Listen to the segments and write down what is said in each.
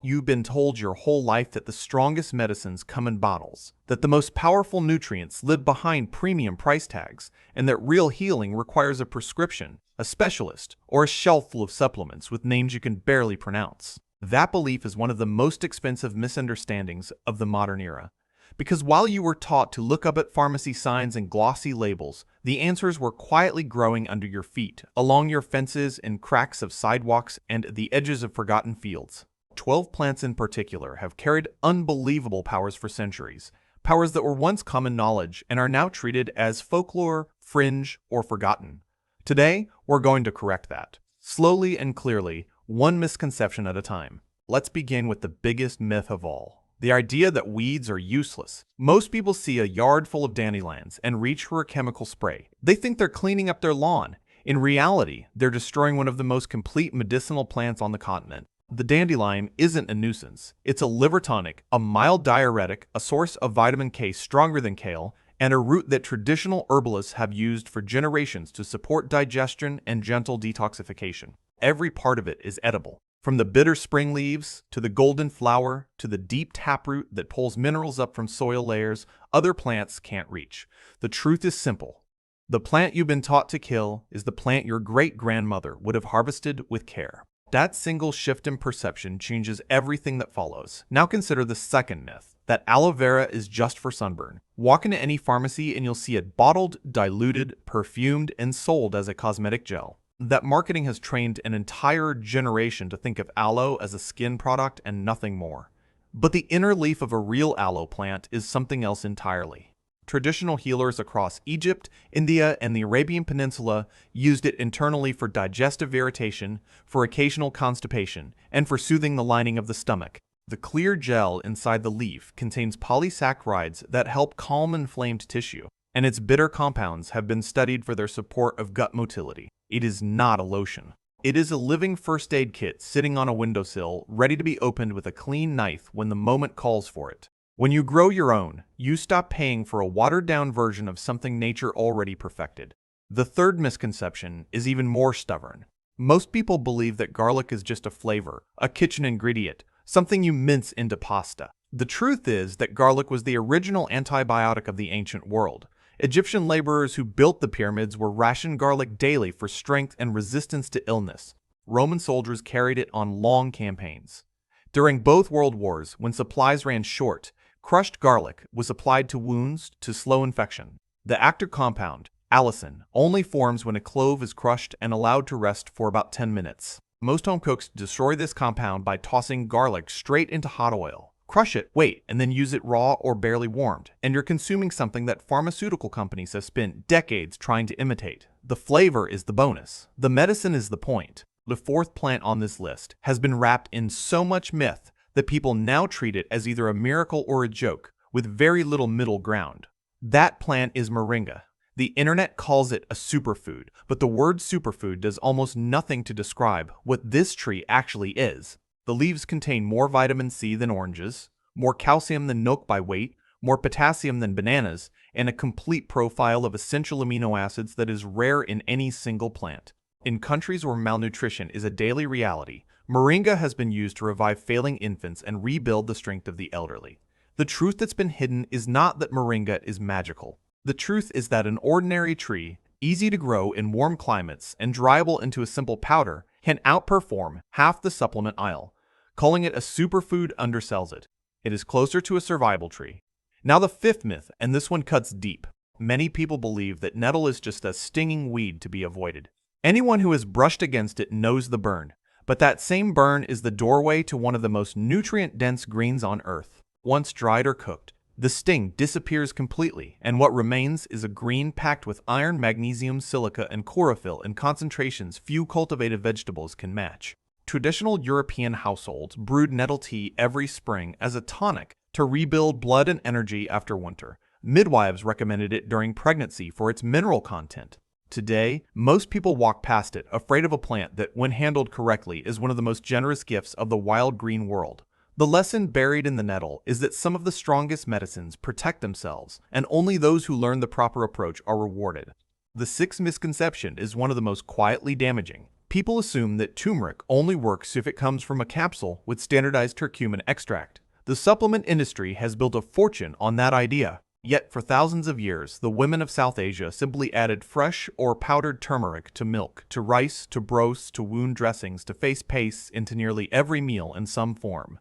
You've been told your whole life that the strongest medicines come in bottles, that the most powerful nutrients live behind premium price tags, and that real healing requires a prescription, a specialist, or a shelf full of supplements with names you can barely pronounce. That belief is one of the most expensive misunderstandings of the modern era. Because while you were taught to look up at pharmacy signs and glossy labels, the answers were quietly growing under your feet, along your fences, in cracks of sidewalks, and the edges of forgotten fields. 12 plants in particular have carried unbelievable powers for centuries, powers that were once common knowledge and are now treated as folklore, fringe, or forgotten. Today, we're going to correct that, slowly and clearly, one misconception at a time. Let's begin with the biggest myth of all. The idea that weeds are useless. Most people see a yard full of dandelions and reach for a chemical spray. They think they're cleaning up their lawn. In reality, they're destroying one of the most complete medicinal plants on the continent. The dandelion isn't a nuisance. It's a liver tonic, a mild diuretic, a source of vitamin K stronger than kale, and a root that traditional herbalists have used for generations to support digestion and gentle detoxification. Every part of it is edible. From the bitter spring leaves, to the golden flower, to the deep taproot that pulls minerals up from soil layers other plants can't reach. The truth is simple. The plant you've been taught to kill is the plant your great-grandmother would have harvested with care. That single shift in perception changes everything that follows. Now consider the second myth, that aloe vera is just for sunburn. Walk into any pharmacy and you'll see it bottled, diluted, perfumed, and sold as a cosmetic gel. That marketing has trained an entire generation to think of aloe as a skin product and nothing more. But the inner leaf of a real aloe plant is something else entirely. Traditional healers across Egypt, India, and the Arabian Peninsula used it internally for digestive irritation, for occasional constipation, and for soothing the lining of the stomach. The clear gel inside the leaf contains polysaccharides that help calm inflamed tissue, and its bitter compounds have been studied for their support of gut motility. It is not a lotion. It is a living first aid kit sitting on a windowsill, ready to be opened with a clean knife when the moment calls for it. When you grow your own, you stop paying for a watered-down version of something nature already perfected. The third misconception is even more stubborn. Most people believe that garlic is just a flavor, a kitchen ingredient, something you mince into pasta. The truth is that garlic was the original antibiotic of the ancient world. Egyptian laborers who built the pyramids were rationed garlic daily for strength and resistance to illness. Roman soldiers carried it on long campaigns. During both world wars, when supplies ran short, crushed garlic was applied to wounds to slow infection. The active compound, allicin, only forms when a clove is crushed and allowed to rest for about 10 minutes. Most home cooks destroy this compound by tossing garlic straight into hot oil. Crush it, wait, and then use it raw or barely warmed, and you're consuming something that pharmaceutical companies have spent decades trying to imitate. The flavor is the bonus. The medicine is the point. The fourth plant on this list has been wrapped in so much myth that people now treat it as either a miracle or a joke, with very little middle ground. That plant is Moringa. The internet calls it a superfood, but the word superfood does almost nothing to describe what this tree actually is. The leaves contain more vitamin C than oranges, more calcium than milk by weight, more potassium than bananas, and a complete profile of essential amino acids that is rare in any single plant. In countries where malnutrition is a daily reality, Moringa has been used to revive failing infants and rebuild the strength of the elderly. The truth that's been hidden is not that Moringa is magical. The truth is that an ordinary tree, easy to grow in warm climates and dryable into a simple powder, can outperform half the supplement aisle. Calling it a superfood undersells it. It is closer to a survival tree. Now the fifth myth, and this one cuts deep. Many people believe that nettle is just a stinging weed to be avoided. Anyone who has brushed against it knows the burn. But that same burn is the doorway to one of the most nutrient-dense greens on Earth. Once dried or cooked, the sting disappears completely, and what remains is a green packed with iron, magnesium, silica, and chlorophyll in concentrations few cultivated vegetables can match. Traditional European households brewed nettle tea every spring as a tonic to rebuild blood and energy after winter. Midwives recommended it during pregnancy for its mineral content. Today, most people walk past it, afraid of a plant that, when handled correctly, is one of the most generous gifts of the wild green world. The lesson buried in the nettle is that some of the strongest medicines protect themselves, and only those who learn the proper approach are rewarded. The sixth misconception is one of the most quietly damaging. People assume that turmeric only works if it comes from a capsule with standardized curcumin extract. The supplement industry has built a fortune on that idea. Yet for thousands of years, the women of South Asia simply added fresh or powdered turmeric to milk, to rice, to broths, to wound dressings, to face pastes, into nearly every meal in some form.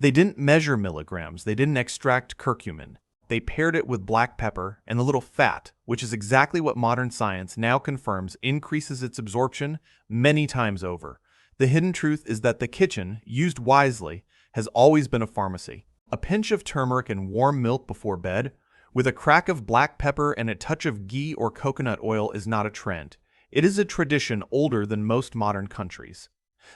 They didn't measure milligrams, they didn't extract curcumin. They paired it with black pepper and a little fat, which is exactly what modern science now confirms increases its absorption many times over. The hidden truth is that the kitchen, used wisely, has always been a pharmacy. A pinch of turmeric and warm milk before bed, with a crack of black pepper and a touch of ghee or coconut oil is not a trend. It is a tradition older than most modern countries.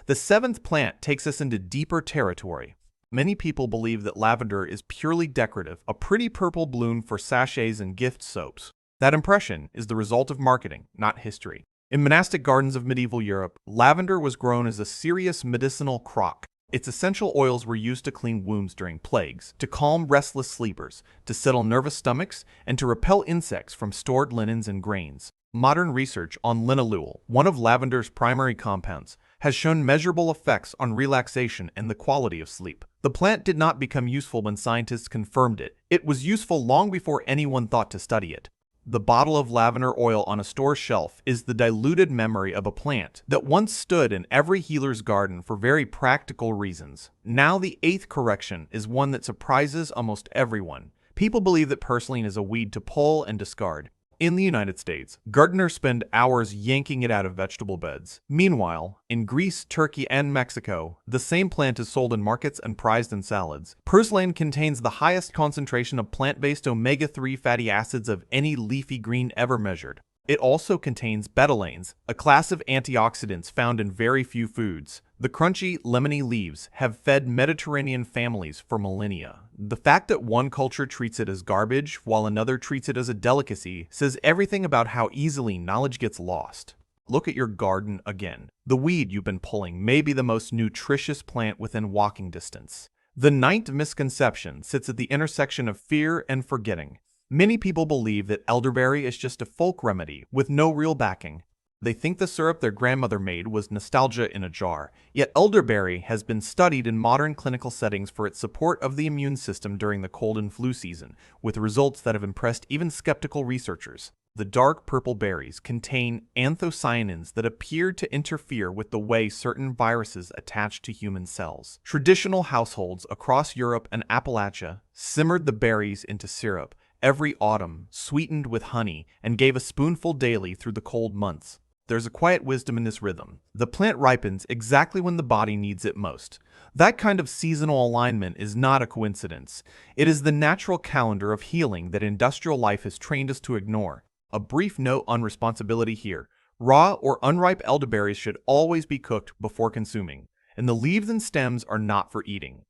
The seventh plant takes us into deeper territory. Many people believe that lavender is purely decorative, a pretty purple bloom for sachets and gift soaps. That impression is the result of marketing, not history. In monastic gardens of medieval Europe, lavender was grown as a serious medicinal crop. Its essential oils were used to clean wounds during plagues, to calm restless sleepers, to settle nervous stomachs, and to repel insects from stored linens and grains. Modern research on linalool, one of lavender's primary compounds, has shown measurable effects on relaxation and the quality of sleep. The plant did not become useful when scientists confirmed it. It was useful long before anyone thought to study it. The bottle of lavender oil on a store shelf is the diluted memory of a plant that once stood in every healer's garden for very practical reasons. Now the eighth correction is one that surprises almost everyone. People believe that purslane is a weed to pull and discard. In the United States, gardeners spend hours yanking it out of vegetable beds. Meanwhile, in Greece, Turkey, and Mexico, the same plant is sold in markets and prized in salads. Purslane contains the highest concentration of plant-based omega-3 fatty acids of any leafy green ever measured. It also contains betalains, a class of antioxidants found in very few foods. The crunchy, lemony leaves have fed Mediterranean families for millennia. The fact that one culture treats it as garbage while another treats it as a delicacy says everything about how easily knowledge gets lost. Look at your garden again. The weed you've been pulling may be the most nutritious plant within walking distance. The ninth misconception sits at the intersection of fear and forgetting. Many people believe that elderberry is just a folk remedy with no real backing. They think the syrup their grandmother made was nostalgia in a jar. Yet elderberry has been studied in modern clinical settings for its support of the immune system during the cold and flu season, with results that have impressed even skeptical researchers. The dark purple berries contain anthocyanins that appear to interfere with the way certain viruses attach to human cells. Traditional households across Europe and Appalachia simmered the berries into syrup every autumn, sweetened with honey, and gave a spoonful daily through the cold months. There's a quiet wisdom in this rhythm. The plant ripens exactly when the body needs it most. That kind of seasonal alignment is not a coincidence. It is the natural calendar of healing that industrial life has trained us to ignore. A brief note on responsibility here. Raw or unripe elderberries should always be cooked before consuming, and the leaves and stems are not for eating.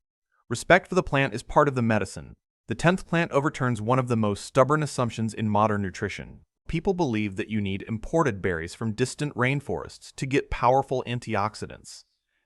Respect for the plant is part of the medicine. The 10th plant overturns one of the most stubborn assumptions in modern nutrition. People believe that you need imported berries from distant rainforests to get powerful antioxidants.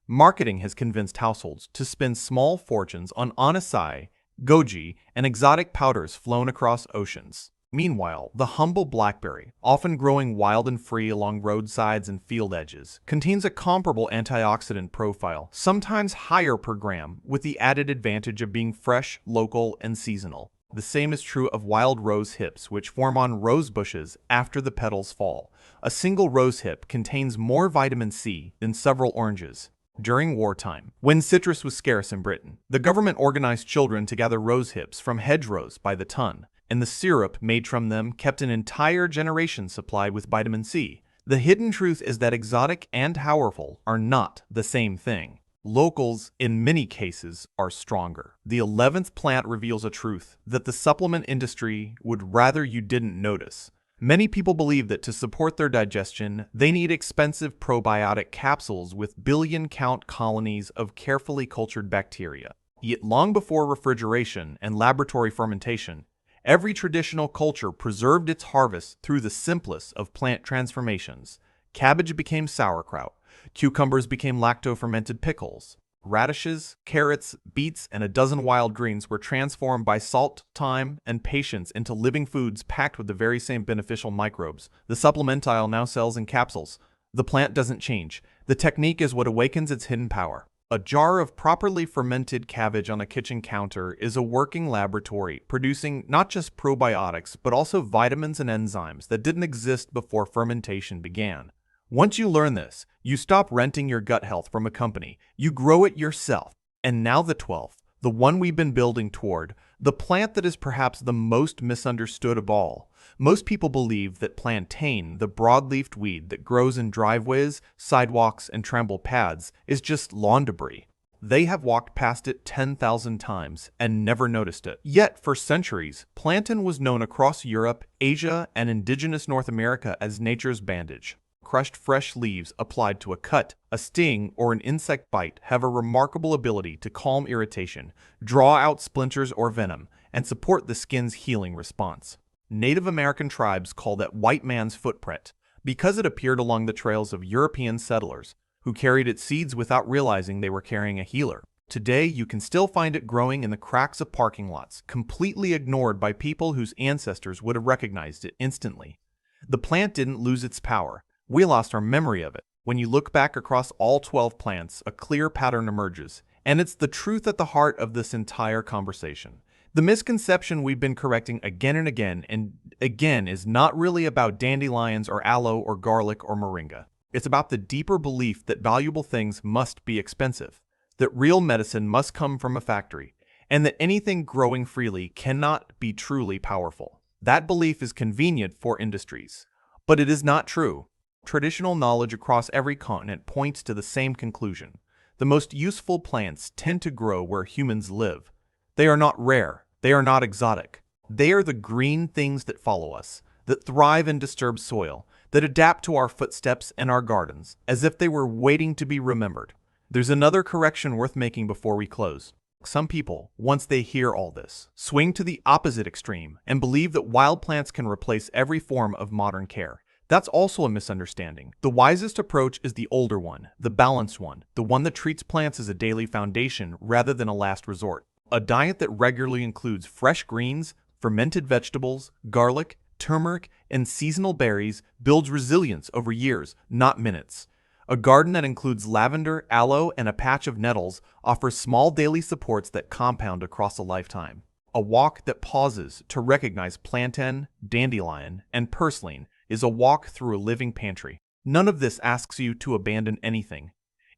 Marketing has convinced households to spend small fortunes on acai, goji, and exotic powders flown across oceans. Meanwhile, the humble blackberry, often growing wild and free along roadsides and field edges, contains a comparable antioxidant profile, sometimes higher per gram, with the added advantage of being fresh, local, and seasonal. The same is true of wild rose hips, which form on rose bushes after the petals fall. A single rose hip contains more vitamin C than several oranges. During wartime, when citrus was scarce in Britain, the government organized children to gather rose hips from hedgerows by the ton, and the syrup made from them kept an entire generation supplied with vitamin C. The hidden truth is that exotic and powerful are not the same thing. Locals, in many cases, are stronger. The 11th plant reveals a truth that the supplement industry would rather you didn't notice. Many people believe that to support their digestion, they need expensive probiotic capsules with billion-count colonies of carefully cultured bacteria. Yet long before refrigeration and laboratory fermentation, every traditional culture preserved its harvest through the simplest of plant transformations. Cabbage became sauerkraut. Cucumbers became lacto-fermented pickles. Radishes, carrots, beets, and a dozen wild greens were transformed by salt, thyme, and patience into living foods packed with the very same beneficial microbes. The supplement aisle now sells in capsules. The plant doesn't change. The technique is what awakens its hidden power. A jar of properly fermented cabbage on a kitchen counter is a working laboratory producing not just probiotics but also vitamins and enzymes that didn't exist before fermentation began. Once you learn this, you stop renting your gut health from a company. You grow it yourself. And now the 12th, the one we've been building toward, the plant that is perhaps the most misunderstood of all. Most people believe that plantain, the broad-leafed weed that grows in driveways, sidewalks, and trample paths, is just lawn debris. They have walked past it 10,000 times and never noticed it. Yet, for centuries, plantain was known across Europe, Asia, and indigenous North America as nature's bandage. Crushed fresh leaves applied to a cut, a sting, or an insect bite have a remarkable ability to calm irritation, draw out splinters or venom, and support the skin's healing response. Native American tribes call that white man's footprint because it appeared along the trails of European settlers who carried its seeds without realizing they were carrying a healer. Today, you can still find it growing in the cracks of parking lots, completely ignored by people whose ancestors would have recognized it instantly. The plant didn't lose its power. We lost our memory of it. When you look back across all 12 plants, a clear pattern emerges, and it's the truth at the heart of this entire conversation. The misconception we've been correcting again and again is not really about dandelions or aloe or garlic or moringa. It's about the deeper belief that valuable things must be expensive, that real medicine must come from a factory, and that anything growing freely cannot be truly powerful. That belief is convenient for industries, but it is not true. Traditional knowledge across every continent points to the same conclusion. The most useful plants tend to grow where humans live. They are not rare. They are not exotic. They are the green things that follow us, that thrive in disturbed soil, that adapt to our footsteps and our gardens, as if they were waiting to be remembered. There's another correction worth making before we close. Some people, once they hear all this, swing to the opposite extreme and believe that wild plants can replace every form of modern care. That's also a misunderstanding. The wisest approach is the older one, the balanced one, the one that treats plants as a daily foundation rather than a last resort. A diet that regularly includes fresh greens, fermented vegetables, garlic, turmeric, and seasonal berries builds resilience over years, not minutes. A garden that includes lavender, aloe, and a patch of nettles offers small daily supports that compound across a lifetime. A walk that pauses to recognize plantain, dandelion, and purslane is a walk through a living pantry. None of this asks you to abandon anything.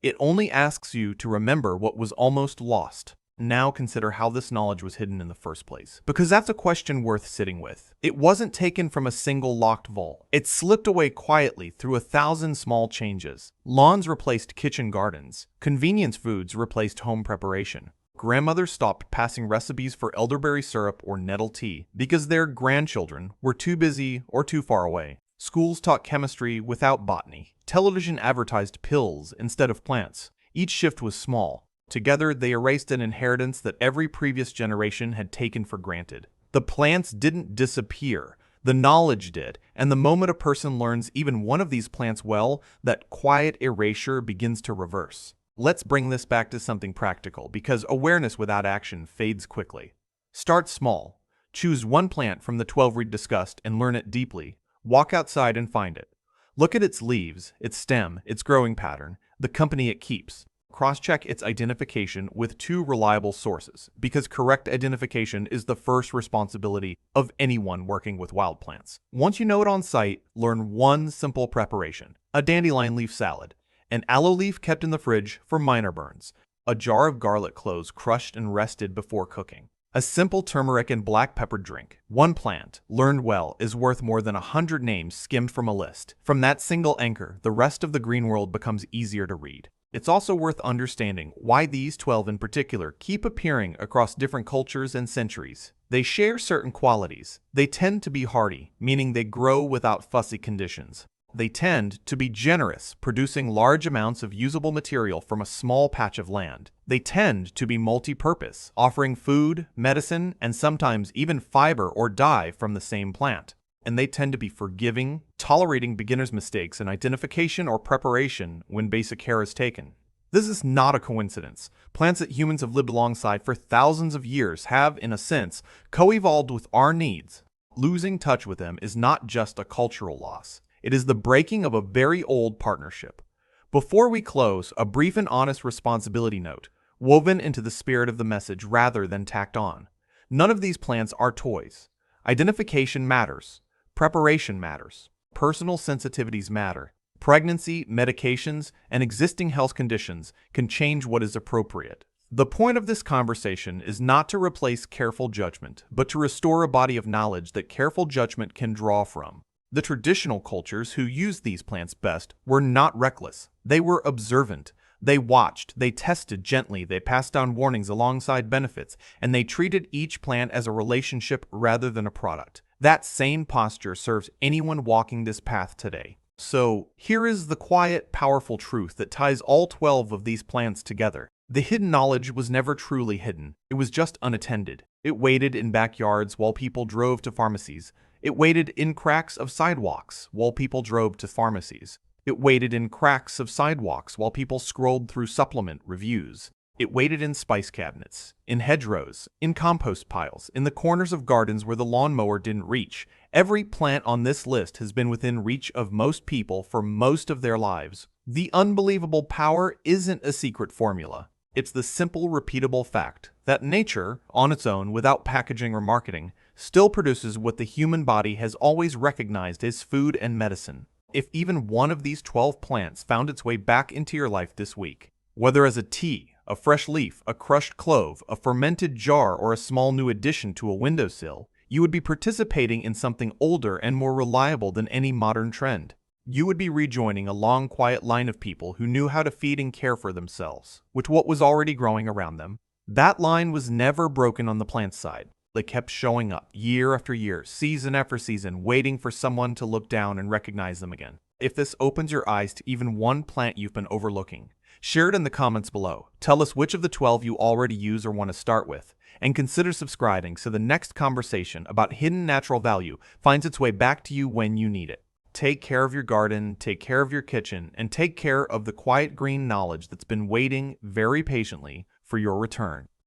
It only asks you to remember what was almost lost. Now consider how this knowledge was hidden in the first place, because that's a question worth sitting with. It wasn't taken from a single locked vault. It slipped away quietly through 1,000 small changes. Lawns replaced kitchen gardens. Convenience foods replaced home preparation. Grandmothers stopped passing recipes for elderberry syrup or nettle tea because their grandchildren were too busy or too far away. Schools taught chemistry without botany. Television advertised pills instead of plants. Each shift was small. Together, they erased an inheritance that every previous generation had taken for granted. The plants didn't disappear. The knowledge did. And the moment a person learns even one of these plants well, that quiet erasure begins to reverse. Let's bring this back to something practical, because awareness without action fades quickly. Start small. Choose one plant from the 12 we discussed and learn it deeply. Walk outside and find it. Look at its leaves, its stem, its growing pattern, the company it keeps. Cross-check its identification with 2 reliable sources, because correct identification is the first responsibility of anyone working with wild plants. Once you know it on site, learn one simple preparation: a dandelion leaf salad, an aloe leaf kept in the fridge for minor burns, a jar of garlic cloves crushed and rested before cooking, a simple turmeric and black pepper drink. One plant, learned well, is worth more than 100 names skimmed from a list. From that single anchor, the rest of the green world becomes easier to read. It's also worth understanding why these 12 in particular keep appearing across different cultures and centuries. They share certain qualities. They tend to be hardy, meaning they grow without fussy conditions. They tend to be generous, producing large amounts of usable material from a small patch of land. They tend to be multi-purpose, offering food, medicine, and sometimes even fiber or dye from the same plant. And they tend to be forgiving, tolerating beginners' mistakes in identification or preparation when basic care is taken. This is not a coincidence. Plants that humans have lived alongside for thousands of years have, in a sense, co-evolved with our needs. Losing touch with them is not just a cultural loss. It is the breaking of a very old partnership. Before we close, a brief and honest responsibility note, woven into the spirit of the message rather than tacked on. None of these plants are toys. Identification matters. Preparation matters. Personal sensitivities matter. Pregnancy, medications, and existing health conditions can change what is appropriate. The point of this conversation is not to replace careful judgment, but to restore a body of knowledge that careful judgment can draw from. The traditional cultures who used these plants best were not reckless. They were observant. They watched, they tested gently, they passed down warnings alongside benefits, and they treated each plant as a relationship rather than a product. That same posture serves anyone walking this path today. So, here is the quiet, powerful truth that ties all 12 of these plants together. The hidden knowledge was never truly hidden. It was just unattended. It waited in backyards while people drove to pharmacies. It waited in cracks of sidewalks while people drove to pharmacies. It waited in cracks of sidewalks while people scrolled through supplement reviews. It waited in spice cabinets, in hedgerows, in compost piles, in the corners of gardens where the lawnmower didn't reach. Every plant on this list has been within reach of most people for most of their lives. The unbelievable power isn't a secret formula. It's the simple, repeatable fact that nature, on its own, without packaging or marketing, still produces what the human body has always recognized as food and medicine. If even one of these 12 plants found its way back into your life this week, whether as a tea, a fresh leaf, a crushed clove, a fermented jar, or a small new addition to a windowsill, you would be participating in something older and more reliable than any modern trend. You would be rejoining a long, quiet line of people who knew how to feed and care for themselves, with what was already growing around them. That line was never broken on the plant side. They kept showing up, year after year, season after season, waiting for someone to look down and recognize them again. If this opens your eyes to even one plant you've been overlooking, share it in the comments below. Tell us which of the 12 you already use or want to start with, and consider subscribing so the next conversation about hidden natural value finds its way back to you when you need it. Take care of your garden, take care of your kitchen, and take care of the quiet green knowledge that's been waiting very patiently for your return.